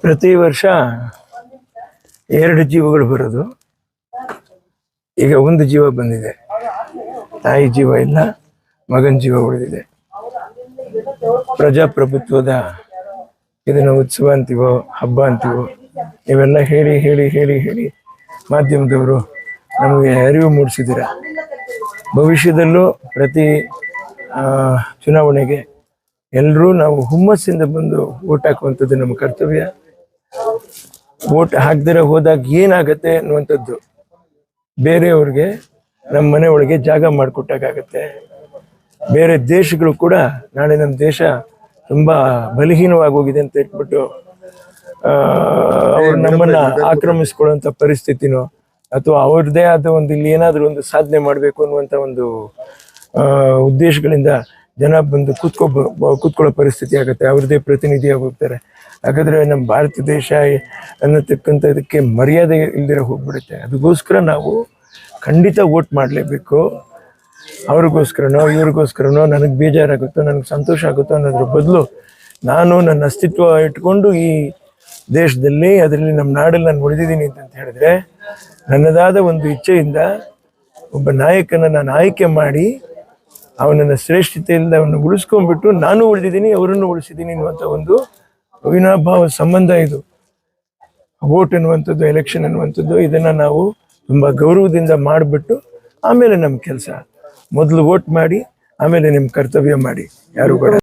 ಪ್ರತಿ ವರ್ಷ 2 ಜೀವಗಳು ಬರೋದು. ಈಗ ಒಂದು ಜೀವ ಬಂದಿದೆ, ತಾಯಿ ಜೀವ ಇಲ್ಲ, ಮಗನ ಜೀವ ಉಳಿದಿದೆ. ಪ್ರಜಾಪ್ರಭುತ್ವದ ಇದನ್ನು ಉತ್ಸವ ಅಂತೀವೋ ಹಬ್ಬ ಅಂತೀವೋ ಇವೆಲ್ಲ ಹೇಳಿ ಹೇಳಿ ಹೇಳಿ ಹೇಳಿ ಮಾಧ್ಯಮದವರು ನಮಗೆ ಅರಿವು ಮೂಡಿಸಿದ್ದೀರ. ಭವಿಷ್ಯದಲ್ಲೂ ಪ್ರತಿ ಚುನಾವಣೆಗೆ ಎಲ್ಲರೂ ನಾವು ಹುಮ್ಮಸ್ಸಿಂದ ಬಂದು ಓಟ್ ಹಾಕುವಂಥದ್ದು ನಮ್ಮ ಕರ್ತವ್ಯ. ಓಟ್ ಹಾಕ್ದಿರ ಹೋದಾಗ ಏನಾಗತ್ತೆ ಅನ್ನುವಂಥದ್ದು ಬೇರೆಯವ್ರಿಗೆ ನಮ್ಮ ಮನೆ ಒಳಗೆ ಜಾಗ ಮಾಡಿಕೊಟ್ಟಾಗತ್ತೆ. ಬೇರೆ ದೇಶಗಳು ಕೂಡ ನಾಳೆ ನಮ್ಮ ದೇಶ ತುಂಬ ಬಲಹೀನವಾಗೋಗಿದೆ ಅಂತ ಇಟ್ಬಿಟ್ಟು ಅವ್ರು ನಮ್ಮನ್ನ ಆಕ್ರಮಿಸ್ಕೊಳ್ಳುವಂಥ ಪರಿಸ್ಥಿತಿನೋ ಅಥವಾ ಅವ್ರದ್ದೇ ಆದ ಒಂದು ಇಲ್ಲಿ ಏನಾದರೂ ಒಂದು ಸಾಧನೆ ಮಾಡಬೇಕು ಅನ್ನುವಂಥ ಒಂದು ಉದ್ದೇಶಗಳಿಂದ ಜನ ಬಂದು ಕೂತ್ಕೊಳ್ಳೋ ಪರಿಸ್ಥಿತಿ ಆಗುತ್ತೆ. ಅವ್ರದ್ದೇ ಪ್ರತಿನಿಧಿಯಾಗಿ ಹೋಗ್ತಾರೆ. ಹಾಗಾದರೆ ನಮ್ಮ ಭಾರತ ದೇಶ ಅನ್ನತಕ್ಕಂಥ ಇದಕ್ಕೆ ಮರ್ಯಾದೆ ಇಲ್ದಿರ ಹೋಗ್ಬಿಡುತ್ತೆ. ಅದಕ್ಕೋಸ್ಕರ ನಾವು ಖಂಡಿತ ವೋಟ್ ಮಾಡಲೇಬೇಕು. ಅವ್ರಿಗೋಸ್ಕರನೋ ಇವ್ರಿಗೋಸ್ಕರನೋ ನನಗೆ ಬೇಜಾರಾಗುತ್ತೋ ನನಗೆ ಸಂತೋಷ ಆಗುತ್ತೋ ಅನ್ನೋದ್ರ ಬದಲು ನಾನು ನನ್ನ ಅಸ್ತಿತ್ವ ಇಟ್ಕೊಂಡು ಈ ದೇಶದಲ್ಲಿ ಅದರಲ್ಲಿ ನಮ್ಮ ನಾಡಲ್ಲಿ ನಾನು ಉಳಿದಿದ್ದೀನಿ ಅಂತ ಹೇಳಿದ್ರೆ ನನ್ನದಾದ ಒಂದು ಇಚ್ಛೆಯಿಂದ ಒಬ್ಬ ನಾಯಕನ ನಾನು ಆಯ್ಕೆ ಮಾಡಿ ಅವನನ್ನು ಶ್ರೇಷ್ಠತೆಯಿಂದ ಅವನ್ನ ಉಳಿಸ್ಕೊಂಡ್ಬಿಟ್ಟು ನಾನು ಉಳಿದಿದ್ದೀನಿ, ಅವರನ್ನು ಉಳಿಸಿದ್ದೀನಿ ಅನ್ನುವಂಥ ಒಂದು ಅವಿನಾಭಾವ ಸಂಬಂಧ ಇದು. ವೋಟ್ ಅನ್ನುವಂಥದ್ದು, ಎಲೆಕ್ಷನ್ ಅನ್ನುವಂಥದ್ದು, ಇದನ್ನು ನಾವು ತುಂಬ ಗೌರವದಿಂದ ಮಾಡಿಬಿಟ್ಟು ಆಮೇಲೆ ನಮ್ಮ ಕೆಲಸ. ಮೊದಲು ವೋಟ್ ಮಾಡಿ, ಆಮೇಲೆ ನಿಮ್ಮ ಕರ್ತವ್ಯ ಮಾಡಿ. ಯಾರು ಬೇಡ.